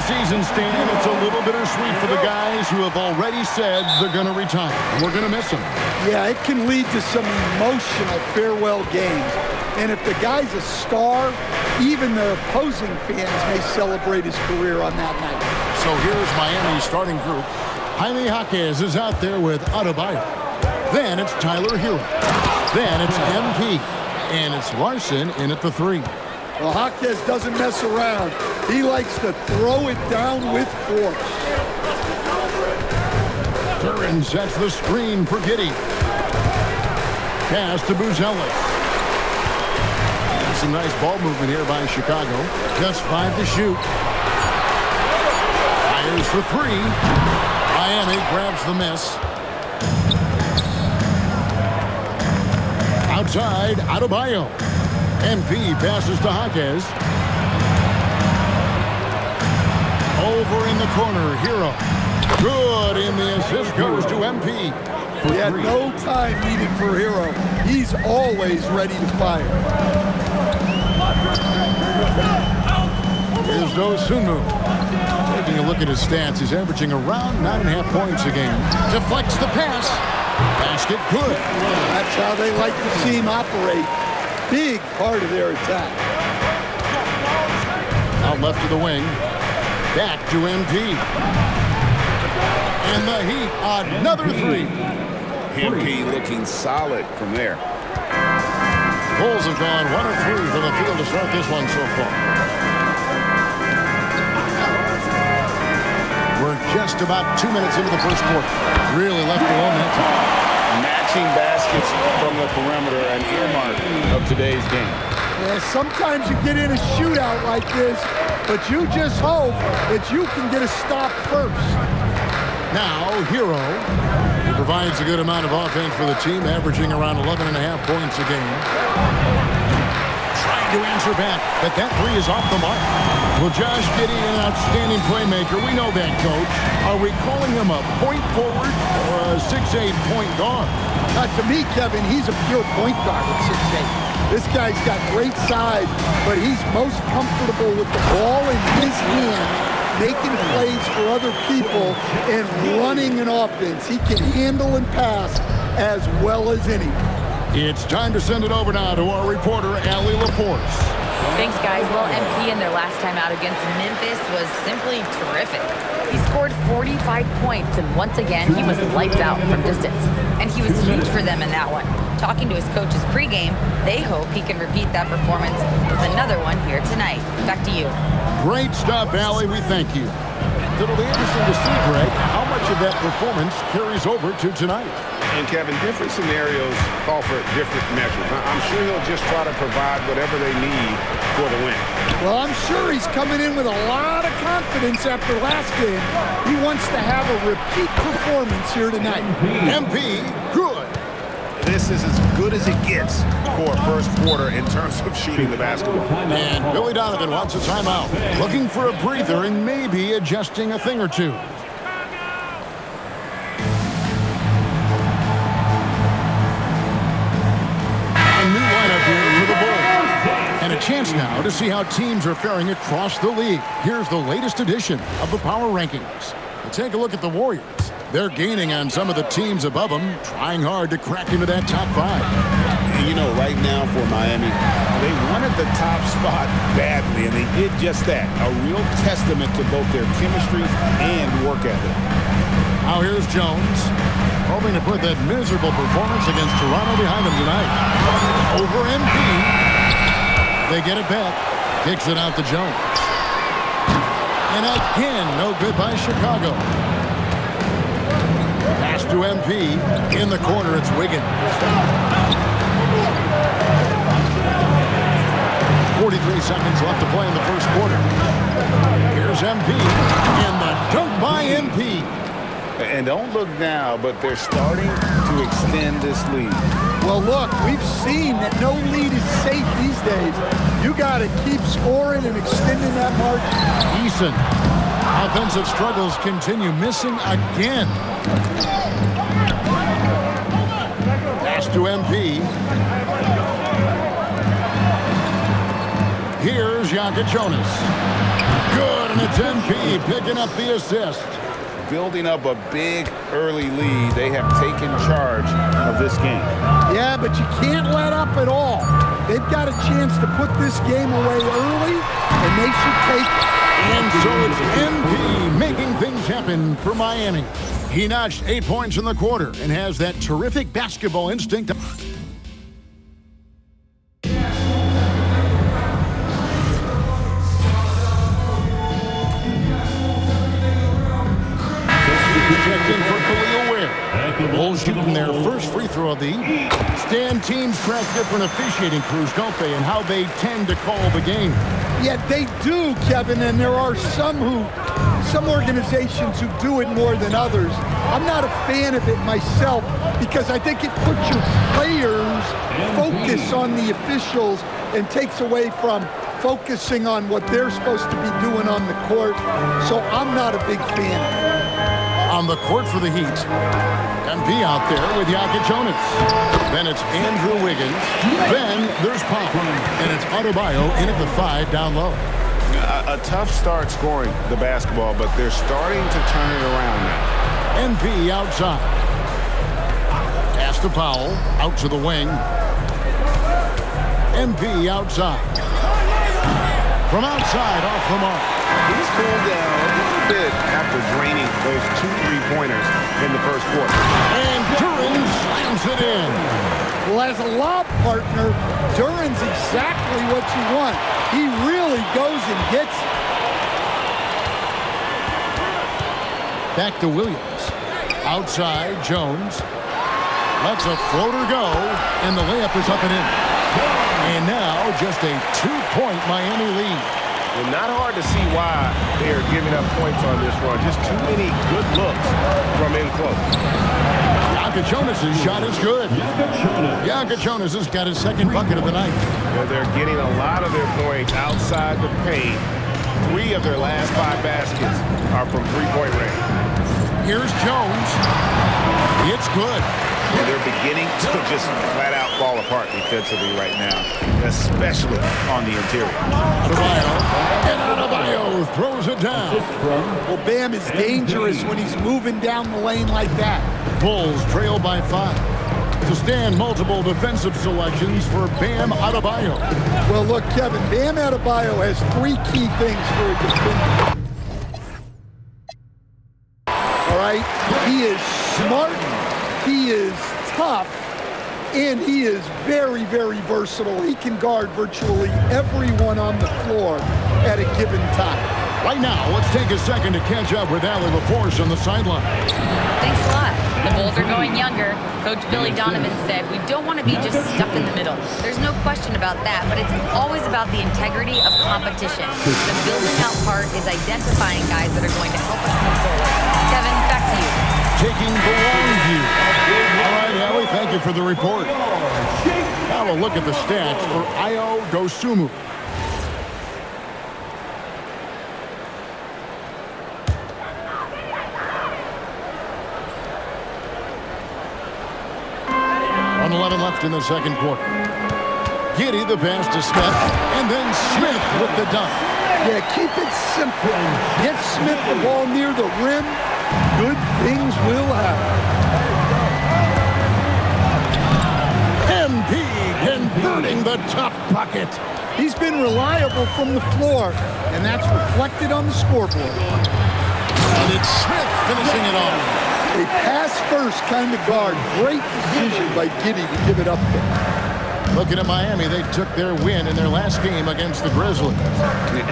season, Stan, it's a little bittersweet for the guys who have already said they're going to retire. We're going to miss them. Yeah, it can lead to some emotional farewell games. And if the guy's a star, even the opposing fans may celebrate his career on that night. So here's Miami's starting group. Jaime Jaquez is out there with Adebayo. Then it's Tyler Hero. Then it's MP. And it's Larson in at the 3. Well, Jaquez doesn't mess around. He likes to throw it down with force. Duran sets the screen for Giddey. Pass to Buzelis. Some nice ball movement here by Chicago. Just 5 to shoot. Fires for 3. Miami grabs the miss. Outside, Adebayo. MP passes to Jaquez. Over in the corner, Hero. Good, and the assist goes to MP. He had no time needed for Hero. He's always ready to fire. Here's Dosunmu. Taking a look at his stats, he's averaging around 9.5 points a game. Deflects the pass. Basket good. That's how they like to see him operate. Big part of their attack. Out left to the wing. Back to MP. And the Heat, another 3. MP looking solid from there. Bulls have gone 1 of 3 from the field to start this one so far. We're just about 2 minutes into the first quarter. Really left alone that time. Matching baskets from the perimeter, an earmark of today's game. Yeah, sometimes you get in a shootout like this, but you just hope that you can get a stop first. Now, Hero. He provides a good amount of offense for the team, averaging around 11.5 points a game. Trying to answer back, but that 3 is off the mark. Well, Josh Giddey, an outstanding playmaker. We know that, Coach. Are we calling him a point forward or a 6'8" point guard? To me, Kevin, he's a pure point guard at 6'8". This guy's got great size, but he's most comfortable with the ball in his hands, making plays for other people and running an offense. He can handle and pass as well as any. It's time to send it over now to our reporter, Allie LaForce. Thanks, guys. Well, MP in their last time out against Memphis was simply terrific. He scored 45 points, and once again, he was lights out from distance. And he was huge for them in that one. Talking to his coaches pregame, they hope he can repeat that performance with another one here tonight. Back to you. Great stuff, Allie. We thank you. It'll be interesting to see, Greg, how much of that performance carries over to tonight. And, Kevin, different scenarios call for different measures. I'm sure he'll just try to provide whatever they need for the win. Well, I'm sure he's coming in with a lot of confidence after last game. He wants to have a repeat performance here tonight. MP, good. This is as good as it gets for a first quarter in terms of shooting the basketball. And Billy Donovan wants a timeout. Looking for a breather and maybe adjusting a thing or two. A new lineup here for the Bulls. And a chance now to see how teams are faring across the league. Here's the latest edition of the Power Rankings. Take a look at the Warriors. They're gaining on some of the teams above them, trying hard to crack into that top 5. You know, right now for Miami, they wanted the top spot badly, and they did just that. A real testament to both their chemistry and work ethic. Now here's Jones, hoping to put that miserable performance against Toronto behind them tonight. Over MP. They get it back. Kicks it out to Jones. And again, no good by Chicago. Pass to MP. In the corner, it's Wiggins. 43 seconds left to play in the first quarter. Here's MP. And the dunk by MP. And don't look now, but they're starting to extend this lead. Well, look, we've seen that no lead is safe these days. You got to keep scoring and extending that margin. Eason. Offensive struggles continue, missing again. Pass to MP. Here's Jonas. Good, And it's MP picking up the assist. Building up a big early lead. They have taken charge of this game. Yeah, but you can't let up at all. They've got a chance to put this game away early, and they should take it. And so it's MP making things happen for Miami. He notched 8 points in the quarter and has that terrific basketball instinct. Checked in for Khalil Ware. Bulls shooting their first free throw of the evening. Stan, teams track different officiating crews, don't they, and how they tend to call the game. Yeah, they do, Kevin, and there are some organizations who do it more than others. I'm not a fan of it myself because I think it puts your players' focus on the officials and takes away from focusing on what they're supposed to be doing on the court. So I'm not a big fan of it. On the court for the Heat, MP out there with Jonas. Then it's Andrew Wiggins. Then there's Pop. And it's Adebayo in at the 5 down low. A tough start scoring the basketball, but they're starting to turn it around now. MP outside. Pass to Powell. Out to the wing. MP outside. From outside, off the mark. He's cooled down a little bit after draining those 2 3-pointers in the first quarter. And Duran slams it in. Well, as a lob partner, Duran's exactly what you want. He really goes and gets it. Back to Williams. Outside, Jones. Lets a floater go, and the layup is up and in. And now just a 2-point Miami lead. And not hard to see why they are giving up points on this run. Just too many good looks from in close. Jonas' shot is good. Jonas has got his second bucket of the night. Yeah, they're getting a lot of their points outside the paint. 3 of their last 5 baskets are from 3-point range. Here's Jones. It's good. And they're beginning to just flat out fall apart defensively right now, especially on the interior. Adebayo throws it down. Well, Bam is dangerous when he's moving down the lane like that. Bulls trail by 5. To stand multiple defensive selections for Bam Adebayo. Well, look, Kevin, Bam Adebayo has 3 key things for a defender. All right? He is smart. He is tough, and he is very, very versatile. He can guard virtually everyone on the floor at a given time. Right now, let's take a second to catch up with Allie LaForce on the sideline. Thanks a lot. The Bulls are going younger. Coach Billy Donovan said, we don't want to be just stuck in the middle. There's no question about that, but it's always about the integrity of competition. The building out part is identifying guys that are going to help us move forward. Kevin, back to you. Taking the long view. All right, Allie, thank you for the report. Now we'll look at the stats for Ayo Dosunmu. Left in the second quarter. Giddey the pass to Smith, and then Smith with the dunk. Yeah, keep it simple. Get Smith the ball near the rim. Good things will happen. MP converting the tough bucket. He's been reliable from the floor, and that's reflected on the scoreboard. And it's Smith finishing it off. A pass-first kind of guard. Great decision by Giddey to give it up there. Looking at Miami, they took their win in their last game against the Grizzlies.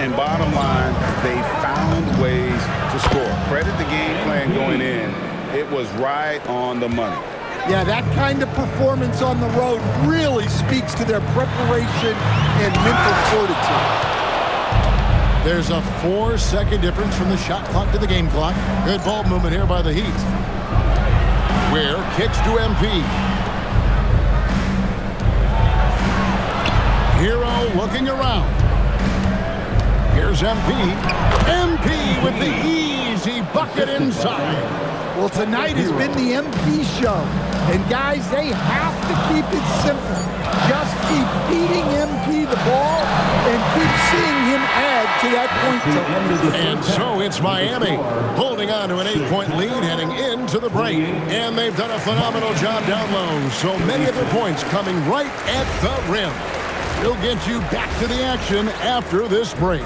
And bottom line, they found ways to score. Credit the game plan going in. It was right on the money. Yeah, that kind of performance on the road really speaks to their preparation and mental fortitude. There's a 4-second difference from the shot clock to the game clock. Good ball movement here by the Heat. Ware kicks to MP. Hero looking around. Here's MP. MP with the easy bucket inside. Well, tonight has been the MP show. And, guys, they have to keep it simple. Just keep feeding MP the ball and keep seeing him add to that point total. And so it's Miami holding on to an 8-point lead heading into the break. And they've done a phenomenal job down low. So many of their points coming right at the rim. We'll get you back to the action after this break.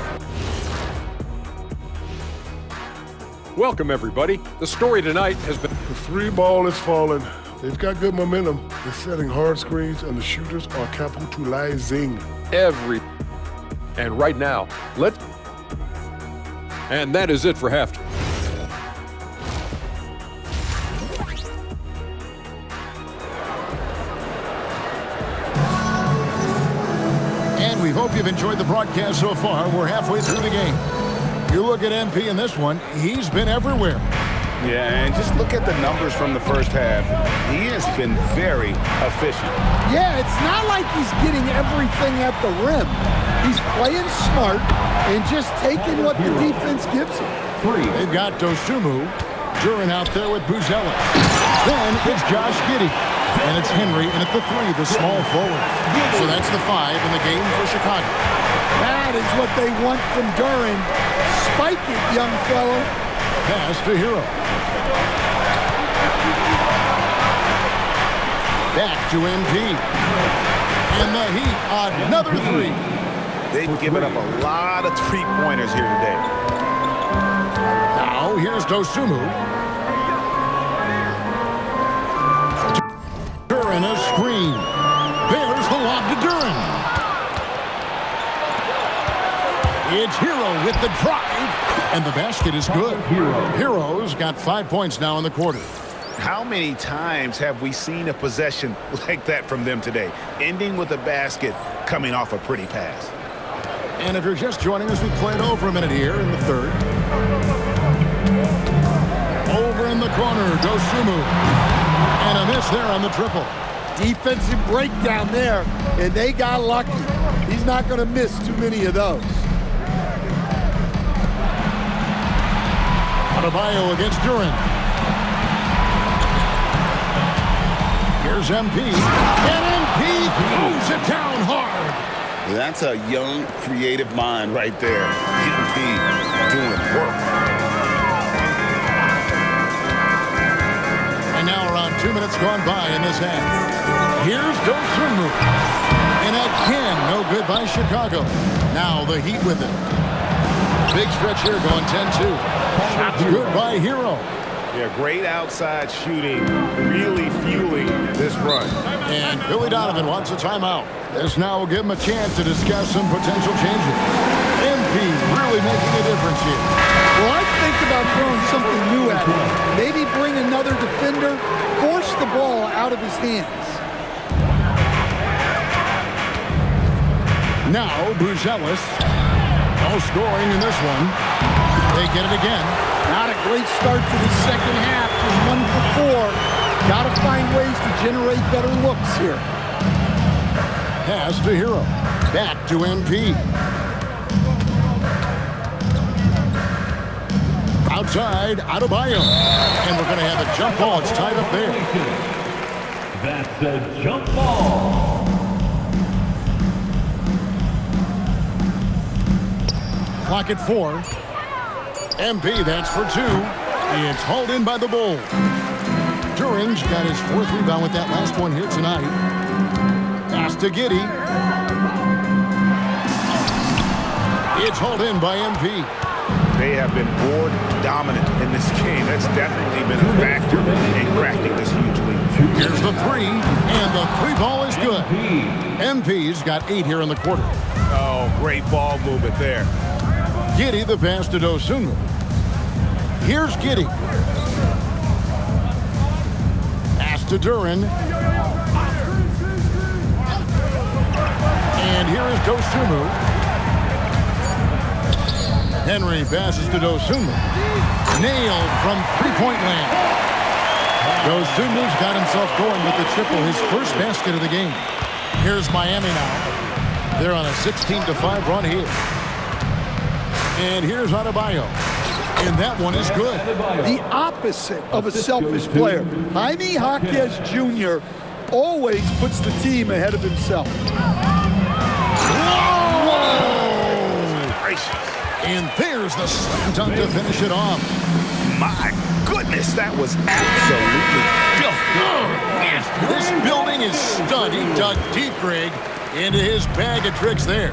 Welcome, everybody. The story tonight has been... The three ball is falling. They've got good momentum. They're setting hard screens, and the shooters are capitalizing. And right now, and that is it for halftime. And we hope you've enjoyed the broadcast so far. We're halfway through the game. You look at MP in this one, he's been everywhere. Yeah, and just look at the numbers from the first half. He has been very efficient. Yeah, it's not like he's getting everything at the rim. He's playing smart and just taking what the defense gives him. They've got Dosunmu, Duran out there with Buzelis. Then it's Josh Giddey. And it's Henry in at the 3, the small forward. So that's the 5 in the game for Chicago. That is what they want from Duran. Spike it, young fellow. Pass to Hero. Back to MP. And the Heat, another 3. They've given up a lot of three-pointers here today. Now here's Dosunmu. Duran a screen. There's the lob to Duran. It's Hero with the drive. And the basket is good. Hero's got 5 points now in the quarter. How many times have we seen a possession like that from them today, ending with a basket coming off a pretty pass? And if you're just joining us, we played over a minute here in the third. Over in the corner, Dosunmu. And a miss there on the triple. Defensive breakdown there, and they got lucky. He's not going to miss too many of those. Adebayo against Duran. Here's MP. And MP throws it down hard. That's a young, creative mind right there. MP doing work. And now around 2 minutes gone by in this half. Here's Dosunmu. And again, no good by Chicago. Now the Heat with it. Big stretch here going 10-2. Shots good by Hero. Yeah, great outside shooting, really fueling this run. And Billy Donovan wants a timeout. This now will give him a chance to discuss some potential changes. MP really making a difference here. Well, I think about throwing something new at him. Maybe bring another defender, force the ball out of his hands. Now Buzelis. No scoring in this one. They get it again. Not a great start to the second half. Just 1 for 4. Got to find ways to generate better looks here. Pass to Hero. Back to MP. Outside, Adebayo. And we're going to have a jump ball. It's tied up there. That's a jump ball. Clock at 4. MP, that's for 2. It's hauled in by the Bulls. Duran's got his 4th rebound with that last one here tonight. Pass to Giddey. It's hauled in by MP. They have been board dominant in this game. That's definitely been a factor in crafting this huge lead. Here's the 3, and the 3 ball is good. MP's got 8 here in the quarter. Oh, great ball movement there. Giddey the pass to Dosunmu. Here's Giddey. Pass to Duran. And here is Dosunmu. Henry passes to Dosunmu. Nailed from three-point land. Dosunmu's got himself going with the triple, his first basket of the game. Here's Miami now. They're on a 16-5 run here. And here's Adebayo. And that one is good. The opposite of a selfish player. Jaime Jaquez Jr. always puts the team ahead of himself. And there's the slam dunk to finish it off. My goodness, that was absolutely filthy. This building is stunned. He dug deep, Greg, into his bag of tricks there.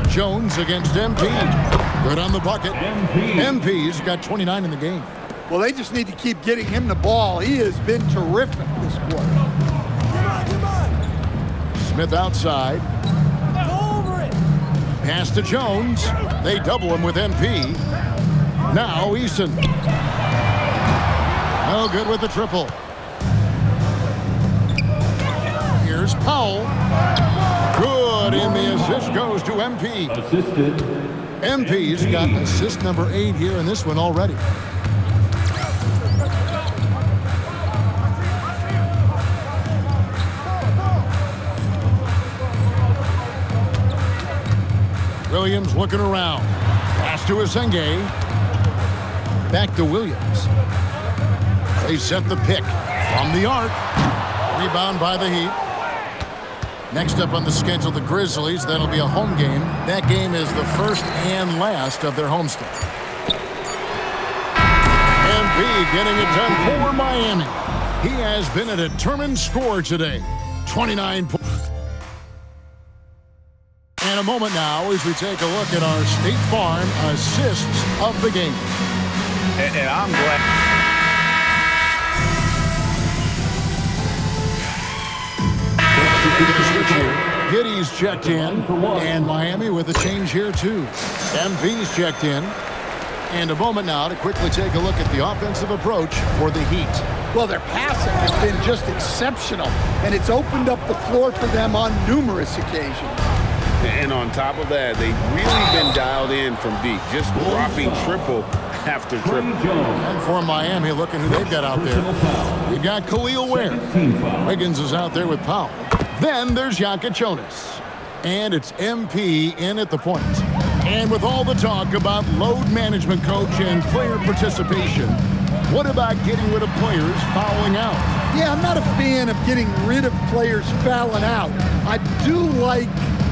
Jones against MP. Good on the bucket. MP's got 29 in the game. Well, they just need to keep getting him the ball. He has been terrific this quarter. Smith outside. Pass to Jones. They double him with MP. Now Eason. No good with the triple. Here's Powell. Good, and the assist goes to MP. Assisted. MP's got assist number 8 here in this one already. Williams looking around. Pass to Asenge. Back to Williams. They set the pick from the arc. Rebound by the Heat. Next up on the schedule, the Grizzlies. That'll be a home game. That game is the first and last of their homestand. MP getting it done for Miami. He has been a determined scorer today. 29 points. And a moment now as we take a look at our State Farm assists of the game. And I'm glad. Giddy's checked in, and Miami with a change here too. MV's checked in. And a moment now to quickly take a look at the offensive approach for the Heat. Well, their passing has been just exceptional, and it's opened up the floor for them on numerous occasions. And on top of that, they've really been dialed in from deep, just dropping triple after triple. And for Miami, look at who they've got out there. We've got Khalil Ware. Wiggins is out there with Powell. Then there's Jonas. And it's MP in at the point. And with all the talk about load management, coach, and player participation, what about getting rid of players fouling out? Yeah, I'm not a fan of getting rid of players fouling out. I do like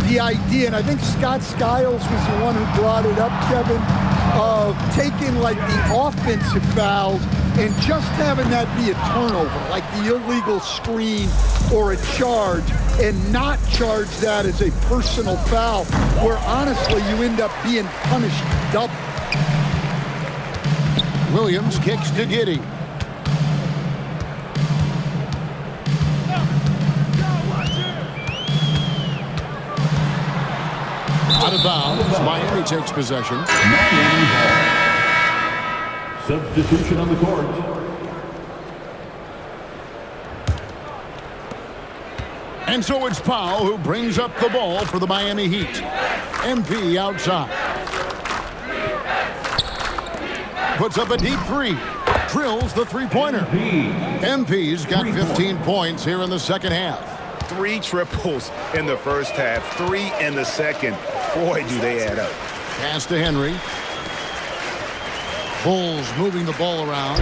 the idea, and I think Scott Skiles was the one who brought it up, Kevin, of taking like the offensive fouls and just having that be a turnover, like the illegal screen or a charge, and not charge that as a personal foul, where honestly you end up being punished double. Williams kicks to Giddey. Out of bounds. Miami takes possession. Miami ball. Substitution on the court. And so it's Powell who brings up the ball for the Miami Heat. MP outside. Puts up a deep three. Drills the three-pointer. MP's got 15 points here in the second half. 3 triples in the first half, 3 in the second. Boy, do they add up. Pass to Henry. Bulls moving the ball around.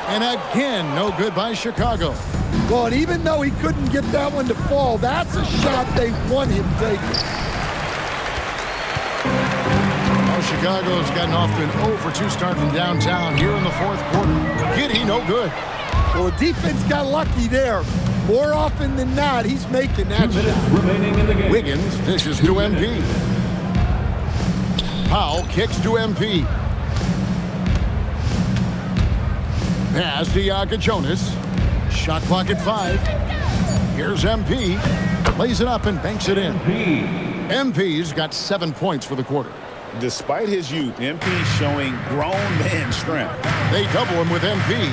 And again, no good by Chicago. Well, and even though he couldn't get that one to fall, that's a shot they want him taking. Well, Chicago's gotten off to an 0-for-2 start from downtown here in the fourth quarter. Giddey, no good. Well, the defense got lucky there. More often than not, he's making that shot. Remaining in the game. Wiggins dishes to MP. Powell kicks to MP. Pass to Jonas. Shot clock at 5. Here's MP. Lays it up and banks it in. MP's got 7 points for the quarter. Despite his youth, MP's showing grown man strength. They double him with MP.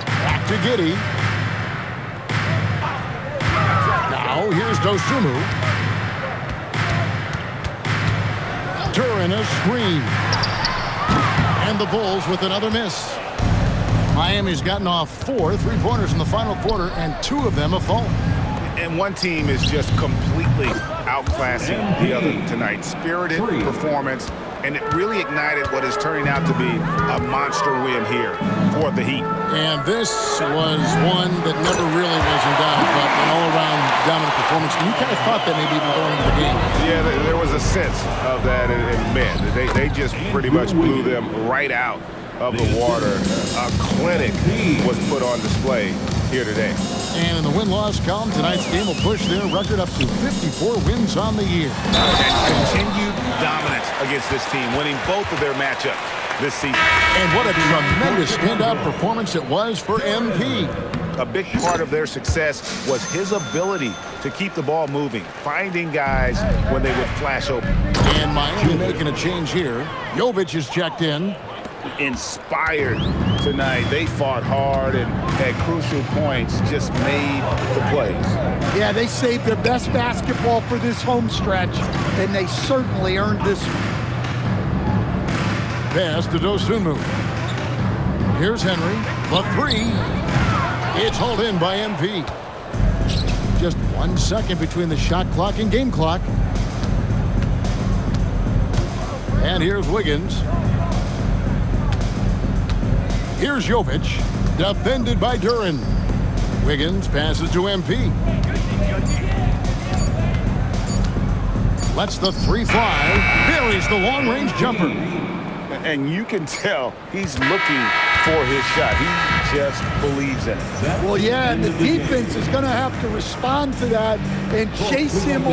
Back to Giddey. Now here's Dosunmu. During a screen. And the Bulls with another miss. Miami's gotten off 4 3-pointers in the final quarter, and 2 of them have fallen. And one team is just completely really outclassing the other tonight. Spirited performance, and it really ignited what is turning out to be a monster win here for the Heat. And this was one that never really was in doubt, but an all-around dominant performance. And you kind of thought that maybe even going into the game. Yeah, there was a sense of that, and man, they just pretty much blew them right out of the water. A clinic was put on display here today. And in the win-loss column, tonight's game will push their record up to 54 wins on the year. And continued dominance against this team, winning both of their matchups this season. And what a tremendous standout performance it was for MP. A big part of their success was his ability to keep the ball moving, finding guys when they would flash open. And Miami making a change here. Jovic is checked in. Inspired tonight. They fought hard and at crucial points just made the plays. Yeah, they saved their best basketball for this home stretch, and they certainly earned this. Pass to Dosunmu. Here's Henry. The three. It's hauled in by MP. Just 1 second between the shot clock and game clock. And here's Wiggins. Here's Jovic, defended by Duran. Wiggins passes to MP. Lets the three fly. Buries the long-range jumper. And you can tell he's looking for his shot. He just believes in it. Well, yeah, and the defense is going to have to respond to that and chase him